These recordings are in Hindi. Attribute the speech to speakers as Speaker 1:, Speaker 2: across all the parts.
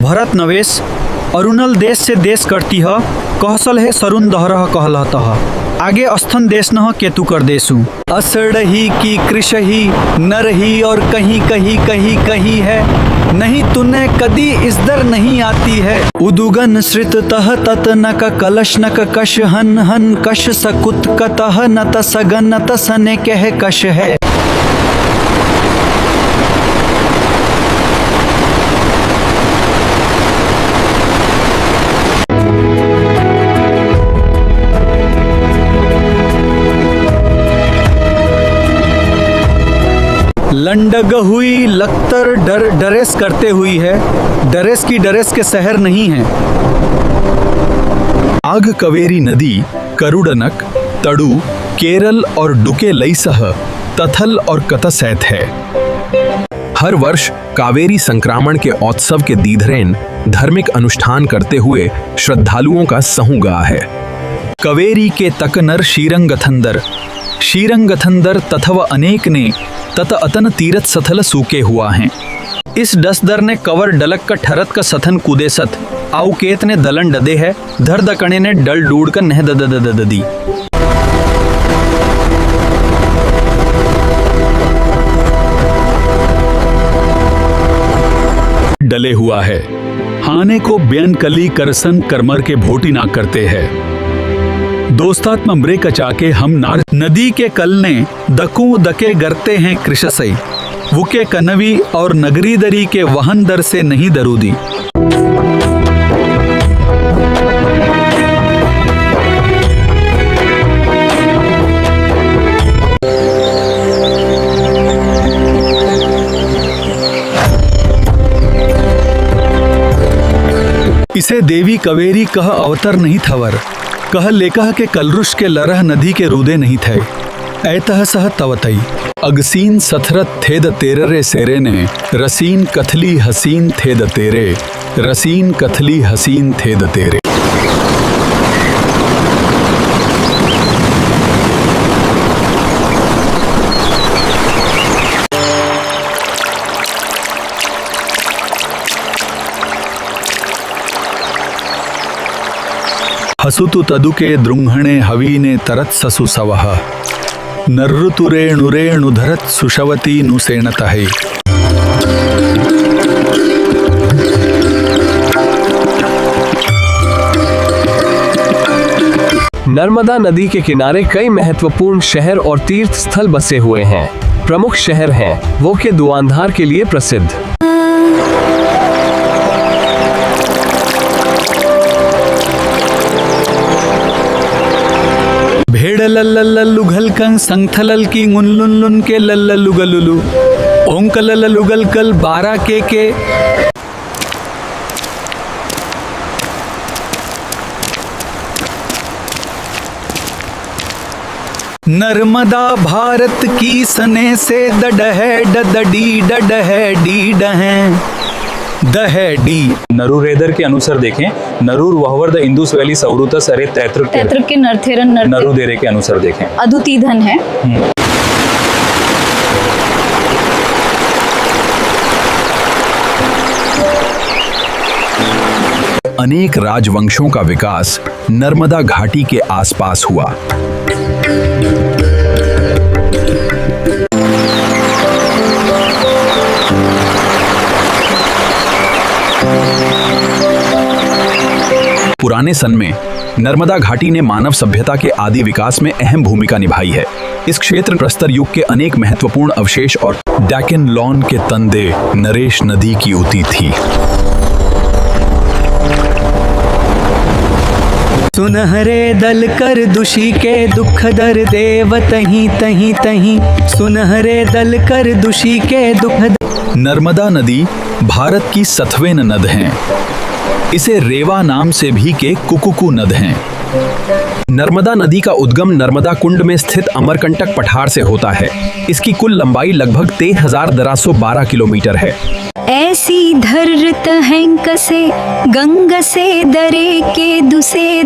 Speaker 1: भरत नवेश अरुणल देश से देश करती ह कहसल है सरुण दहरह कहलत ह आगे अस्थन देश न केतु कर देसु असड़ही की कृषही न रही और कहीं कहीं कहीं कहीं है नहीं तूने कदी इस दर नहीं आती है उदुगन श्रित तह तत नक कलश नक कश हन हन कश सकुत कतह नत सगन नत सने कह कश है। लंडग हुई लख्तर डरेस करते हुई है डरेस की डरेस के शहर नहीं है।
Speaker 2: आग कवेरी नदी करुड़नक तड़ु केरल और डुके लईसह तथल और कतसैत है। हर वर्ष कावेरी संक्रामण के उत्सव के दीधरेन धार्मिक अनुष्ठान करते हुए श्रद्धालुओं का समूह गा है। कवेरी के तकनर शीरंगथंदर तथव अनेक ने तत अतन तीरथ सथल सूके हुआ हैं। इस डसदर ने कवर डलक का ठरत का सथन कुदेसत आउकेत ने दलन डदे है धर दकणे ने डल डूड का नह ददी डले हुआ है। हाने को ब्यन कली करसन करमर के भोटी ना करते हैं दोस्तात्म मृ कचाके हम नार नदी के कल ने दकू दके गरते हैं कृषसई वुके कनवी और नगरी दरी के वहन दर से नहीं दरूदी। इसे देवी कवेरी कह अवतर नहीं थवर कह लेकह के कलरुष के लरह नदी के रूदे नहीं थे ऐतह सह तवतई अगसीन सथरत थे द तेरे सेरे ने रसीन कथली हसीन थे द तेरे रसीन कथली हसीन थे द तेरे। हसुतु तदुके द्रुंहणे हवीने तरत ससु सवह नर्रुतुरेणुरेणु धरत सुशवती नुसेणतहि।
Speaker 3: नर्मदा नदी के किनारे कई महत्वपूर्ण शहर और तीर्थ स्थल बसे हुए हैं। प्रमुख शहर हैं वो के दुआंधार के लिए प्रसिद्ध
Speaker 1: भेड़ लल्लुगल कंग संगथलल की गुनलुन के लल्लुगलुलु ओंक लल्लुगल कल 12 के नर्मदा भारत की सने से डडहे डडी डडहे डी डहें दहे डी। नरूर रेदर के अनुसार देखें नरूर वहवर द इंदुस वैली सौरुतस अरे तैत्रक
Speaker 4: के नरथेरन
Speaker 1: नरुदेरे के अनुसार देखें
Speaker 4: अदुतीधन है।
Speaker 2: अनेक राजवंशों का विकास नर्मदा घाटी के आसपास हुआ। पुराने सन में नर्मदा घाटी ने मानव सभ्यता के आदि विकास में अहम भूमिका निभाई है। इस क्षेत्र प्रस्तर युग के अनेक महत्वपूर्ण अवशेष और डेक्कन लॉन के तंदे नरेश नदी की उती थी।
Speaker 1: सुनहरे दल कर दुषी के दुख दर देव तहीं तहीं तहीं सुनहरे दल कर दुषी के दुख।
Speaker 2: नर्मदा नदी भारत की 7वें नद हैं। इसे रेवा नाम से भी के कुकुकु नद हैं। नर्मदा नदी का उद्गम नर्मदा कुंड में स्थित अमरकंटक पठार से होता है। इसकी कुल लंबाई लगभग 13,12 किलोमीटर है।
Speaker 5: ऐसी धरत हैं कसे गंग से दरे के दुसे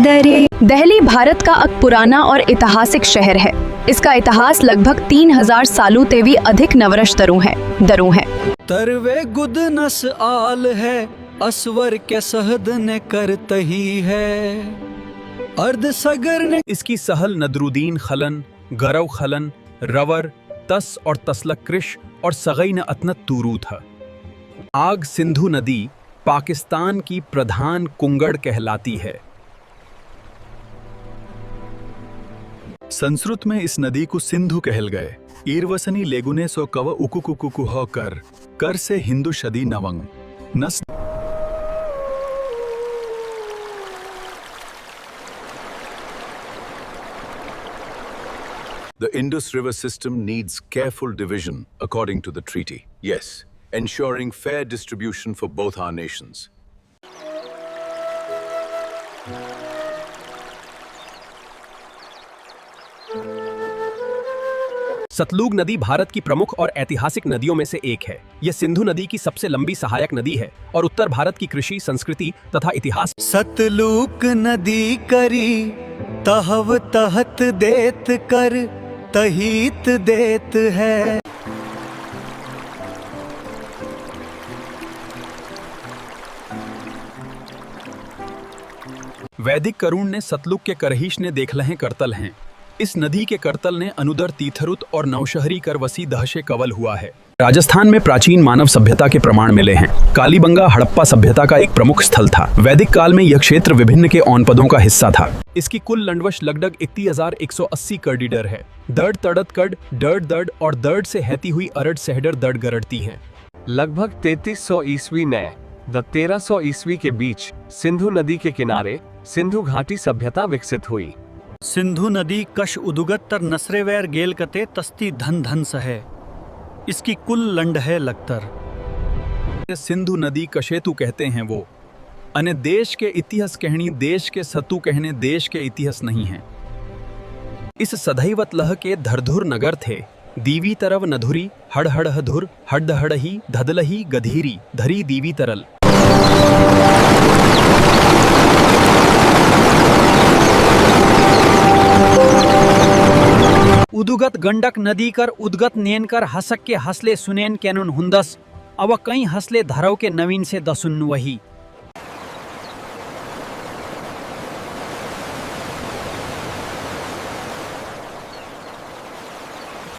Speaker 5: दरे।
Speaker 4: दिल्ली भारत का एक पुराना और ऐतिहासिक शहर है। इसका इतिहास लगभग 3000 सालों से भी अधिक नवरश दरों है।
Speaker 1: तरवे गुद नस आल है, असवर के सहद ने करतही है, अर्ध सगर ने।
Speaker 2: इसकी सहल नदरुद्दीन खलन, गरव खलन, रवर, तस और तसलक कृश और सगैन अतनत तूरू था। आग सिंधु नदी पाकिस्तान की प्रधान कुंगड़ कहलाती है।
Speaker 6: संस्कृत में इस नदी को सिंधु कहल गए। ईरवसनी लेगुने सो कव उकुकुकुकु हो कर से हिंदू शदी नवंग नस।
Speaker 7: The Indus River system needs careful division according to the treaty. Yes, ensuring fair distribution for both our nations.
Speaker 2: Sutlej नदी भारत की प्रमुख और ऐतिहासिक नदियों में से एक है। यह सिंधु नदी की सबसे लंबी सहायक नदी है और उत्तर भारत की कृषि, संस्कृति तथा इतिहास।
Speaker 1: सतलुज नदी करी तहव तहत देत कर तहीत देत है।
Speaker 2: वैदिक करुण ने सतलुज के करहीश ने देखलहें करतल हैं। इस नदी के करतल ने अनुदर तीथरुत और नवशहरी कर वसी दहशे कवल हुआ है। राजस्थान में प्राचीन मानव सभ्यता के प्रमाण मिले हैं। कालीबंगा हड़प्पा सभ्यता का एक प्रमुख स्थल था। वैदिक काल में यह क्षेत्र विभिन्न के औनपदों का हिस्सा था। इसकी कुल लंडवश लगभग 31,180 कर्डिडर है। दर्ड तड़त कड, दर्ड दर्ड और दर्ड से हैती हुई अरड सहडर दर्ड गरड़ती हैं।
Speaker 3: लगभग 3300 ईस्वी ने 1300 ईस्वी के बीच सिंधु नदी के किनारे सिंधु घाटी सभ्यता विकसित हुई।
Speaker 1: सिंधु नदी कश उदुगत्तर नसरेवैर गेल कते तस्ती धन धन सहे। इसकी कुल लंड है लगतर।
Speaker 2: सिंधु नदी कशेतु कहते हैं वो। अने देश के इतिहास कहनी देश के सतु कहने देश के इतिहास नहीं है। इस सदैवत लह के धरधुर नगर थे। दीवी तरव नधुरी हड़हड़ धुर हड़दहड़ही धदलही गधीरी धरी दीवी तरल।
Speaker 1: उदुगत गंडक नदी कर उदगत नेन कर हसक के हसले सुनेन कैनुन हुंदस। अब कई हसले धरव के नवीन से दसुन वही।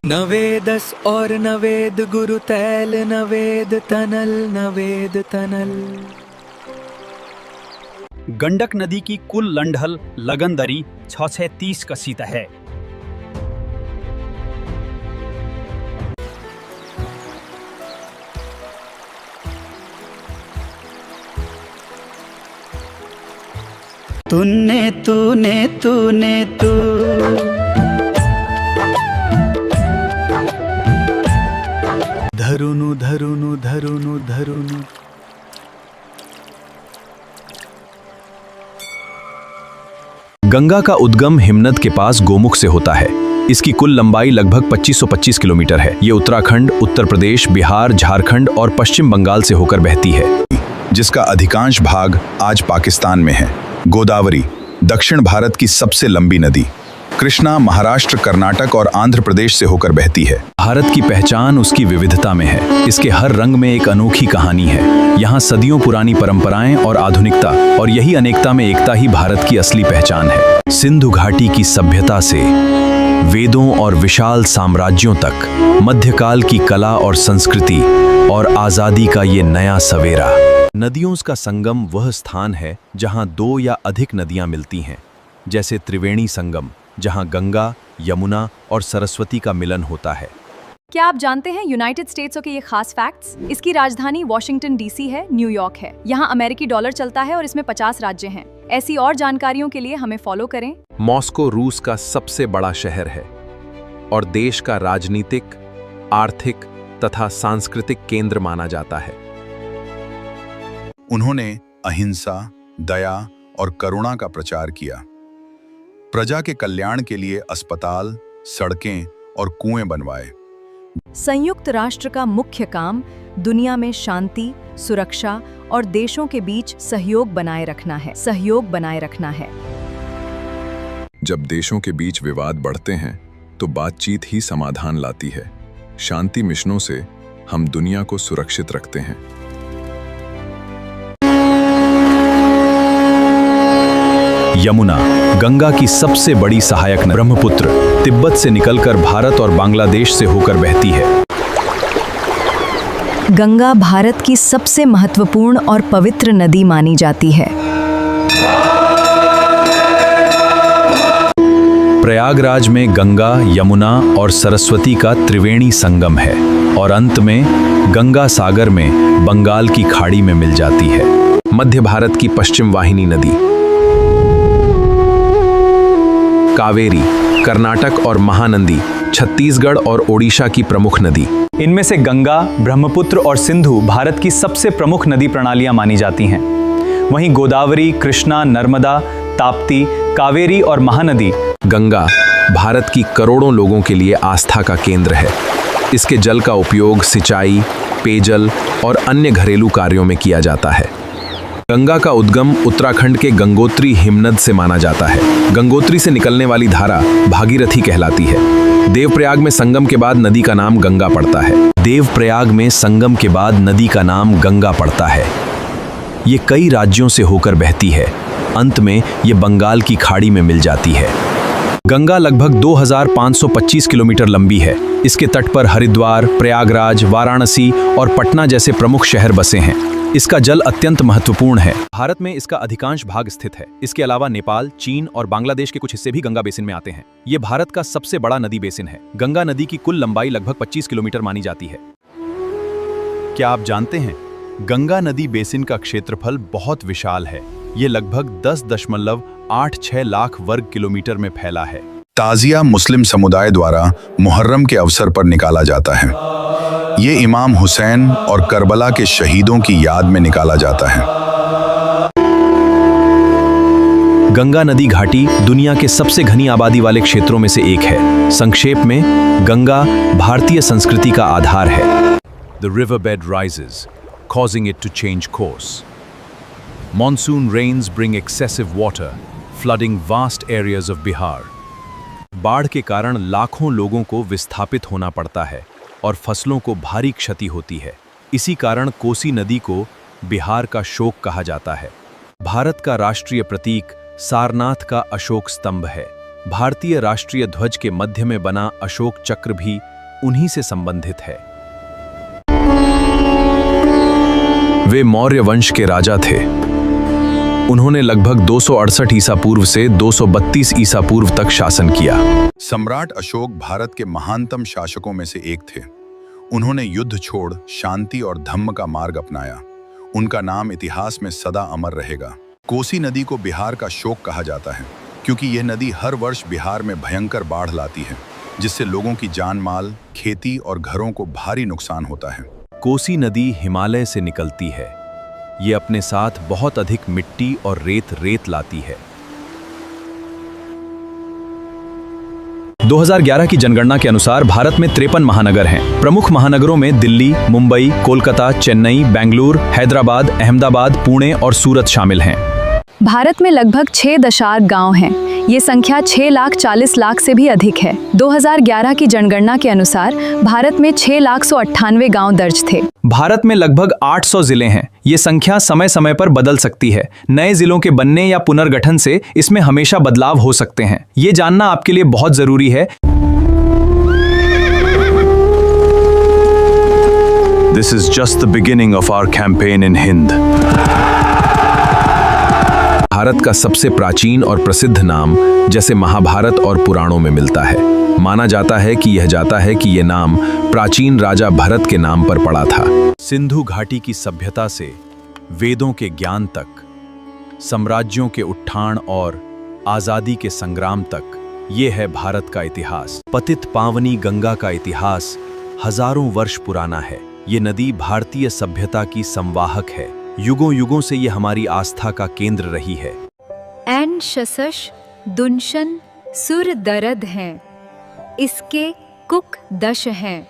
Speaker 1: नवेदस और नवेद गुरु तैल नवेद तनल। गंडक नदी की कुल लंढल लगनदरी 630 कसीत है। तूने धरुनु।
Speaker 2: गंगा का उद्गम हिमनद के पास गोमुख से होता है। इसकी कुल लंबाई लगभग 2525 किलोमीटर है। ये उत्तराखंड, उत्तर प्रदेश, बिहार, झारखंड और पश्चिम बंगाल से होकर बहती है,
Speaker 6: जिसका अधिकांश भाग आज पाकिस्तान में है। गोदावरी दक्षिण भारत की सबसे लंबी नदी। कृष्णा महाराष्ट्र, कर्नाटक और आंध्र प्रदेश से होकर बहती है।
Speaker 2: भारत की पहचान उसकी विविधता में है। इसके हर रंग में एक अनोखी कहानी है। यहाँ सदियों पुरानी परंपराएं और आधुनिकता, और यही अनेकता में एकता ही भारत की असली पहचान है। सिंधु घाटी की सभ्यता से वेदों और विशाल साम्राज्यों तक, मध्यकाल की कला और संस्कृति और आजादी का ये नया सवेरा। नदियों का संगम वह स्थान है जहाँ दो या अधिक नदियाँ मिलती हैं, जैसे त्रिवेणी संगम, जहाँ गंगा, यमुना और सरस्वती का मिलन होता है।
Speaker 8: क्या आप जानते हैं यूनाइटेड स्टेट्स के ये खास फैक्ट्स? इसकी राजधानी वॉशिंगटन डीसी है, न्यूयॉर्क है। यहाँ अमेरिकी डॉलर चलता है और इसमें 50 राज्य हैं। ऐसी और जानकारियों के लिए हमें फॉलो करें।
Speaker 2: मॉस्को रूस का सबसे बड़ा शहर है और देश का राजनीतिक, आर्थिक तथा सांस्कृतिक केंद्र माना जाता है।
Speaker 6: उन्होंने अहिंसा, दया और करुणा का प्रचार किया। प्रजा के कल्याण के लिए अस्पताल, सड़कें और कुएं बनवाए।
Speaker 8: संयुक्त राष्ट्र का मुख्य काम दुनिया में शांति, सुरक्षा और देशों के बीच सहयोग बनाए रखना है।
Speaker 2: जब देशों के बीच विवाद बढ़ते हैं तो बातचीत ही समाधान लाती है। शांति मिशनों से हम दुनिया को सुरक्षित रखते हैं।
Speaker 6: यमुना, गंगा की सबसे बड़ी सहायक नदी। ब्रह्मपुत्र तिब्बत से निकलकर भारत और बांग्लादेश से होकर बहती है।
Speaker 8: गंगा भारत की सबसे महत्वपूर्ण और पवित्र नदी मानी जाती है।
Speaker 6: प्रयागराज में गंगा, यमुना और सरस्वती का त्रिवेणी संगम है और अंत में गंगा सागर में बंगाल की खाड़ी में मिल जाती है।
Speaker 2: मध्य भारत की पश्चिम वाहिनी नदी कावेरी, कर्नाटक और महानंदी छत्तीसगढ़ और ओडिशा की प्रमुख नदी।
Speaker 1: इनमें से गंगा, ब्रह्मपुत्र और सिंधु भारत की सबसे प्रमुख नदी प्रणालियां मानी जाती हैं। वहीं गोदावरी, कृष्णा, नर्मदा, ताप्ती, कावेरी और महानदी।
Speaker 2: गंगा भारत की करोड़ों लोगों के लिए आस्था का केंद्र है। इसके जल का उपयोग सिंचाई, पेयजल और अन्य घरेलू कार्यों में किया जाता है। गंगा का उद्गम उत्तराखंड के गंगोत्री हिमनद से माना जाता है। गंगोत्री से निकलने वाली धारा भागीरथी कहलाती है। देवप्रयाग में संगम के बाद नदी का नाम गंगा पड़ता है। ये कई राज्यों से होकर बहती है। अंत में ये बंगाल की खाड़ी में मिल जाती है। गंगा लगभग 2525 किलोमीटर लंबी है। इसके तट पर हरिद्वार, प्रयागराज, वाराणसी और पटना जैसे प्रमुख शहर बसे हैं। इसका जल अत्यंत महत्वपूर्ण है। भारत में इसका अधिकांश भाग स्थित है। इसके अलावा नेपाल, चीन और बांग्लादेश के कुछ हिस्से भी गंगा बेसिन में आते हैं। ये भारत का सबसे बड़ा नदी बेसिन है। गंगा नदी की कुल लंबाई लगभग 25 किलोमीटर मानी जाती है।
Speaker 6: क्या आप जानते हैं, गंगा नदी बेसिन का क्षेत्रफल बहुत विशाल है। ये लगभग 10.86 लाख वर्ग किलोमीटर में फैला है। ताजिया मुस्लिम समुदाय द्वारा मुहर्रम के अवसर पर निकाला जाता है। ये इमाम हुसैन और करबला के शहीदों की याद में निकाला जाता है। गंगा नदी घाटी दुनिया के सबसे घनी आबादी वाले क्षेत्रों में से एक है। संक्षेप में, गंगा भारतीय संस्कृति का आधार है। The riverbed rises, causing it to change course. Monsoon rains bring excessive water, flooding vast areas of Bihar. बाढ़ के कारण लाखों लोगों को विस्थापित होना पड़ता है और फसलों को भारी क्षति होती है। इसी कारण कोसी नदी को बिहार का शोक कहा जाता है। भारत का राष्ट्रीय प्रतीक सारनाथ का अशोक स्तंभ है। भारतीय राष्ट्रीय ध्वज के मध्य में बना अशोक चक्र भी उन्हीं से संबंधित है। वे मौर्य वंश के राजा थे। उन्होंने लगभग 268 ईसा पूर्व से 232 ईसा पूर्व तक शासन किया। सम्राट अशोक भारत के महानतम शासकों में से एक थे। उन्होंने युद्ध छोड़ शांति और धम्म का मार्ग अपनाया। उनका नाम इतिहास में सदा अमर रहेगा। कोसी नदी को बिहार का शोक कहा जाता है क्योंकि यह नदी हर वर्ष बिहार में भयंकर बाढ़ लाती है, जिससे लोगों की जान माल, खेती और घरों को भारी नुकसान होता है। कोसी नदी हिमालय से निकलती है। ये अपने साथ बहुत अधिक मिट्टी और रेत लाती है।
Speaker 1: 2011 की जनगणना के अनुसार भारत में 53 महानगर हैं। प्रमुख महानगरों में दिल्ली, मुंबई, कोलकाता, चेन्नई, बेंगलुरु, हैदराबाद, अहमदाबाद, पुणे और सूरत शामिल हैं।
Speaker 4: भारत में लगभग 6 गांव हैं। ये संख्या 6,40,00,000 से भी अधिक है। 2011 की जनगणना के अनुसार भारत में 6,98,000 गांव दर्ज थे।
Speaker 1: भारत में लगभग 800 जिले हैं। ये संख्या समय समय पर बदल सकती है। नए जिलों के बनने या पुनर्गठन से इसमें हमेशा बदलाव हो सकते हैं। ये जानना आपके लिए बहुत जरूरी है।
Speaker 6: This is just the beginning of our campaign in Hind.
Speaker 2: Bharat का सबसे प्राचीन और प्रसिद्ध नाम जैसे महाभारत और पुराणों में मिलता है। माना जाता है कि यह नाम प्राचीन राजा भरत के नाम पर पड़ा था।
Speaker 6: सिंधु घाटी की सभ्यता से वेदों के ज्ञान तक, साम्राज्यों के उत्थान और आजादी के संग्राम तक, ये है भारत का इतिहास। पतित पावनी गंगा का इतिहास हजारों वर्ष पुराना है। ये नदी भारतीय सभ्यता की संवाहक है। युगों युगों से ये हमारी आस्था का केंद्र रही है।
Speaker 5: एन शशश दुनशन सुर दरद हैं, इसके कुक दश हैं।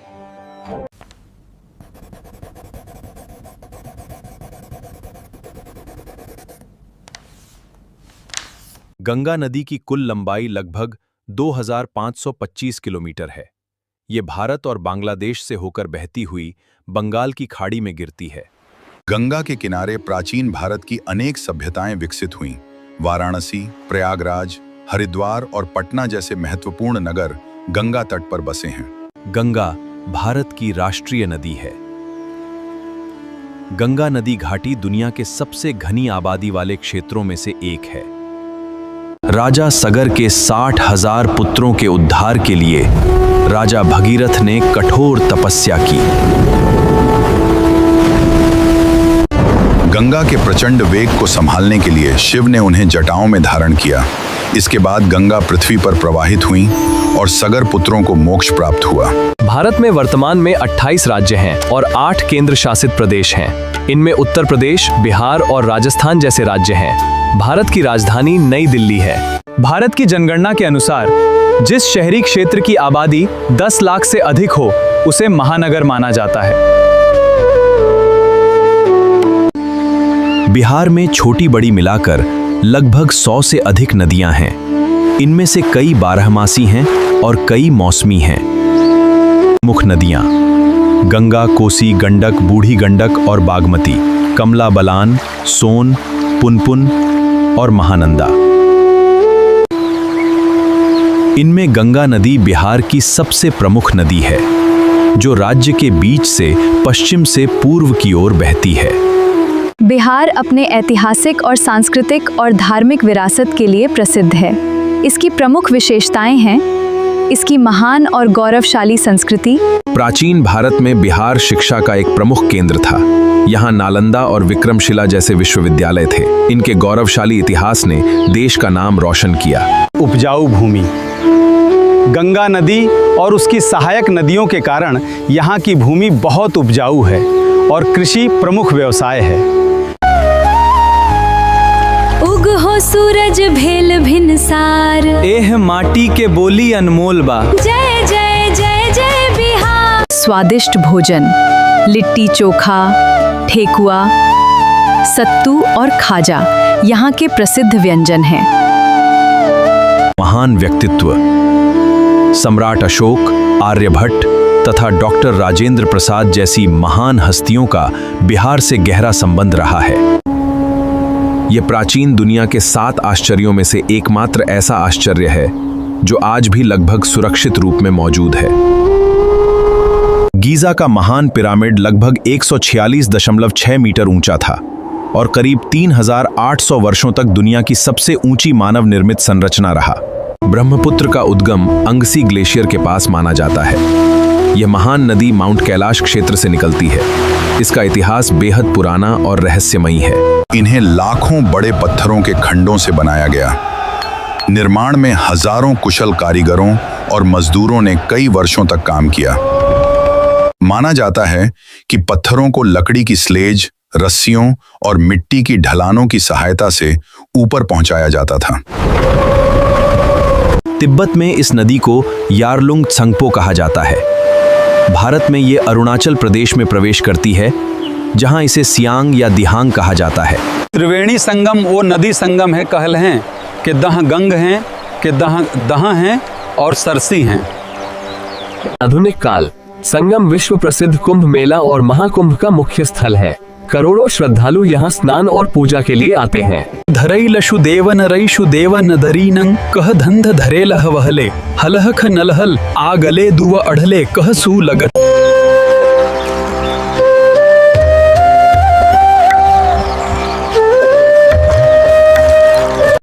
Speaker 6: गंगा नदी की कुल लंबाई लगभग 2525 किलोमीटर है। ये भारत और बांग्लादेश से होकर बहती हुई बंगाल की खाड़ी में गिरती है।
Speaker 7: गंगा के किनारे प्राचीन भारत की अनेक सभ्यताएं विकसित हुईं। वाराणसी, प्रयागराज, हरिद्वार और पटना जैसे महत्वपूर्ण नगर गंगा तट पर बसे हैं।
Speaker 6: गंगा भारत की राष्ट्रीय नदी है। गंगा नदी घाटी दुनिया के सबसे घनी आबादी वाले क्षेत्रों में से एक है। राजा सगर के 60,000 पुत्रों के उद्धार के लिए राजा भगीरथ ने कठोर तपस्या की।
Speaker 7: गंगा के प्रचंड वेग को संभालने के लिए शिव ने उन्हें जटाओं में धारण किया। इसके बाद गंगा पृथ्वी पर प्रवाहित हुई और सगर पुत्रों को मोक्ष प्राप्त हुआ।
Speaker 3: भारत में वर्तमान में 28 राज्य हैं और 8 केंद्र शासित प्रदेश हैं। इनमें उत्तर प्रदेश, बिहार और राजस्थान जैसे राज्य हैं। भारत की राजधानी नई दिल्ली है।
Speaker 1: भारत की जनगणना के अनुसार जिस शहरी क्षेत्र की आबादी 10 लाख से अधिक हो उसे महानगर माना जाता है।
Speaker 6: बिहार में छोटी बड़ी मिलाकर लगभग 100 से अधिक नदियां हैं। इनमें से कई बारहमासी हैं और कई मौसमी हैं। मुख्य नदियां गंगा, कोसी, गंडक, बूढ़ी गंडक और बागमती, कमला बलान, सोन, पुनपुन और महानंदा। इनमें गंगा नदी बिहार की सबसे प्रमुख नदी है, जो राज्य के बीच से पश्चिम से पूर्व की ओर बहती है।
Speaker 4: बिहार अपने ऐतिहासिक और सांस्कृतिक और धार्मिक विरासत के लिए प्रसिद्ध है। इसकी प्रमुख विशेषताएं हैं इसकी महान और गौरवशाली संस्कृति।
Speaker 2: प्राचीन भारत में बिहार शिक्षा का एक प्रमुख केंद्र था। यहाँ नालंदा और विक्रमशिला जैसे विश्वविद्यालय थे। इनके गौरवशाली इतिहास ने देश का नाम रोशन किया।
Speaker 1: उपजाऊ भूमि, गंगा नदी और उसकी सहायक नदियों के कारण यहाँ की भूमि बहुत उपजाऊ है और कृषि प्रमुख व्यवसाय है।
Speaker 5: उग हो सूरज भेल भिनसार,
Speaker 1: एह माटी के बोली अनमोल बा।
Speaker 5: जय जय जय जय बिहार।
Speaker 4: स्वादिष्ट भोजन, लिट्टी चोखा, ठेकुआ, सत्तू और खाजा यहाँ के प्रसिद्ध व्यंजन हैं।
Speaker 6: महान व्यक्तित्व सम्राट अशोक, आर्यभट्ट तथा डॉक्टर राजेंद्र प्रसाद जैसी महान हस्तियों का बिहार से गहरा संबंध रहा है। यह प्राचीन दुनिया के 7 आश्चर्यों में से एकमात्र ऐसा आश्चर्य है जो आज भी लगभग सुरक्षित रूप में मौजूद है। गीजा का महान पिरामिड लगभग 146.6 मीटर ऊंचा था और करीब 3,800 वर्षों तक दुनिया की सबसे ऊंची मानव निर्मित संरचना रहा। ब्रह्मपुत्र का उद्गम अंगसी ग्लेशियर के पास माना जाता है। यह महान नदी माउंट कैलाश क्षेत्र से निकलती है। इसका इतिहास बेहद पुराना और रहस्यमयी है।
Speaker 7: इन्हें लाखों बड़े पत्थरों के खंडों से बनाया गया। निर्माण में हजारों कुशल कारीगरों और मजदूरों ने कई वर्षों तक काम किया। माना जाता है कि पत्थरों को लकड़ी की स्लेज, रस्सियों और मिट्टी की ढलानों की सहायता से ऊपर पहुंचाया जाता था।
Speaker 6: तिब्बत में इस नदी को यारलुंग त्संगपो कहा जाता है। भारत में ये अरुणाचल प्रदेश में प्रवेश करती है, जहां इसे सियांग या दिहांग कहा जाता है।
Speaker 1: त्रिवेणी संगम वो नदी संगम है कहल हैं कि दह गंग हैं कि दह हैं और सरसी हैं।
Speaker 3: आधुनिक काल संगम विश्व प्रसिद्ध कुंभ मेला और महाकुंभ का मुख्य स्थल है। करोड़ों श्रद्धालु यहाँ स्नान और पूजा के लिए आते हैं।
Speaker 1: धरई लशु देवन रईशु देवन दरीनं कह धंध धरे लह वहले हलह ख नलहल आ गले दुव अढ़ले कह सू लगत।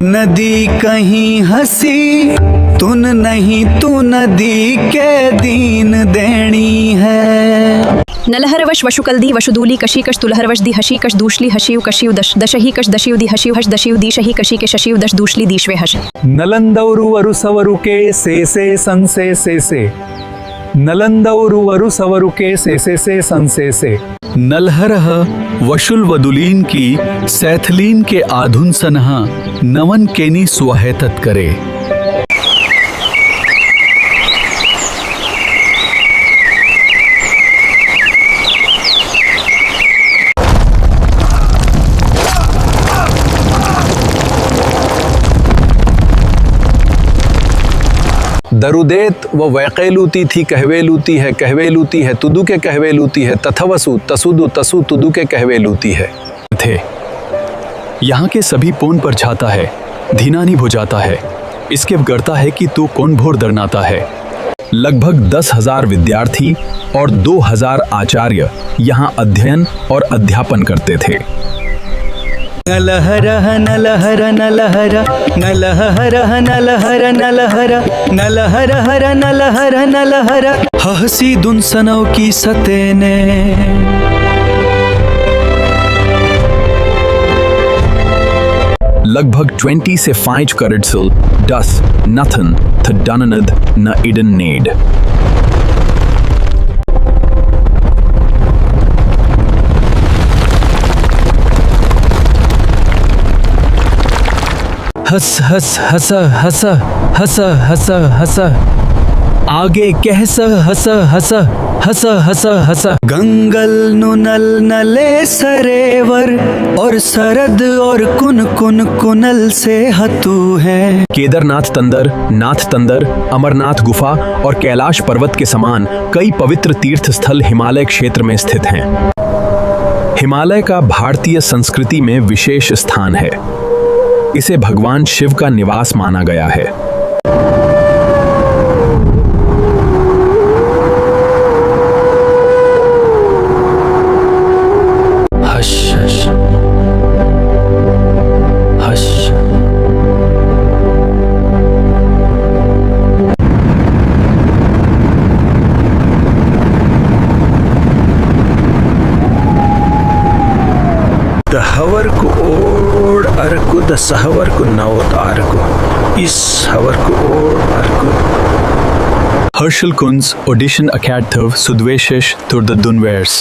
Speaker 1: नदी कहीं हंसी तुन नहीं, तू नदी के दीन देनी है।
Speaker 8: नलहरवश वशुकल्दी वशुदूली कशीकश तुलहरवश दी हशीकश दूशली हशीव कशीव दशही कश दशिव दी हशीव हश दशिव दी शही कशी के शशीव दश दूशली दीशवे हश।
Speaker 1: नलंदौरु वरु सवरु के से संसे से नलंदौरु वरु सवरु के से संसे से। नलहरह वशुल वदुलीन की सैथलीन के आधुन सनहा नवन केनी स्वाहेतत करे।
Speaker 2: दरुदेत व वैकेलूती थी कहवेलूती है तुदु के कहवेलूती है तथवसु तसुदु तसु तुदु के कहवेलूती है
Speaker 3: थे। यहाँ के सभी पोन पर छाता है, धीनानी भुजाता है, इसके करता है कि तू कौन भोर दरनाता है।
Speaker 2: लगभग 10,000 विद्यार्थी और 2,000 आचार्य यहाँ अध्ययन और अध्यापन करते थे।
Speaker 1: नलहर नलहर नलहर नलहर नलहर नलहर नलहर हर नलहर नलहर हसी दुनसनों की सतेने।
Speaker 2: लगभग 20 से 5 करेडसल डस नथन थ डननद न इडन नेड।
Speaker 1: हस हस हस हस हस हस हस आगे कहस हस हस हस हस हस गंगल नुनल नले सरेवर और सरद और कुन कुन कुनल से हतू है।
Speaker 2: केदारनाथ तंदर, नाथ तंदर, अमरनाथ गुफा और कैलाश पर्वत के समान कई पवित्र तीर्थ स्थल हिमालय क्षेत्र में स्थित हैं। हिमालय का भारतीय संस्कृति में विशेष स्थान है। इसे भगवान शिव का निवास माना गया है।
Speaker 1: हश हश हश हवर को ओढ़ अर्को द सहवर को नवतार को इस हवर को ओढ़ अर्को
Speaker 3: Herschel Kunz audition Akadtov Sudveshish tur the Dunvers.